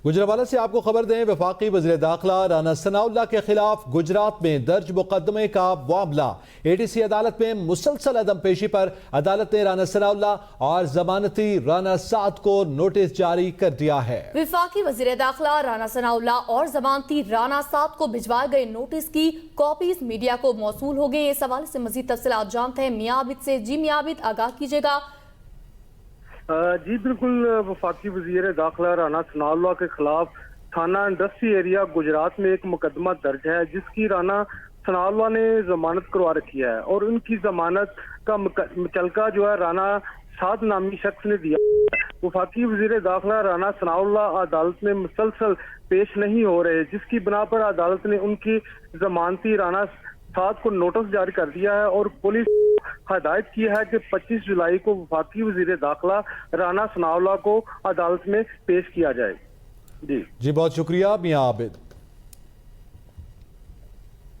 गुजरावाला से आपको खबर दें, वफाकी वज़ीर दाखिला राना सनाउल्लाह के खिलाफ गुजरात में दर्ज मुकदमे का मामला एटीसी अदालत में मुसलसल अदम पेशी पर अदालत ने राना सनाउल्लाह और जमानती राना साद को नोटिस जारी कर दिया है। वफाकी वज़ीर दाखिला राना सनाउल्लाह और जमानती राना साद को भिजवाए गए नोटिस की कॉपीज मीडिया को मौसूल हो गई। इस हवाले से मजीद तफसीलात जानते हैं मियां आबिद से। जी मियां आबिद, आगाह कीजिएगा। जी बिल्कुल, वफाकी वजीर दाखिला राना सनाउल्लाह के खिलाफ थाना इंडस्ट्री एरिया गुजरात में एक मुकदमा दर्ज है, जिसकी राना सनाउल्लाह ने जमानत करवा रखी है और उनकी जमानत का मुचलका जो है राना साद नामी शख्स ने दिया। वफाकी वजीर दाखिला राना सनाउल्लाह अदालत में मुसलसल पेश नहीं हो रहे, जिसकी बिना पर अदालत ने उनकी जमानती राना साद को नोटिस जारी कर दिया है और पुलिस हदायत की है कि 25 जुलाई को वफाकी वजीर दाखिला राना सनाउल्लाह को अदालत में पेश किया जाए। जी बहुत शुक्रिया मियां आबिद।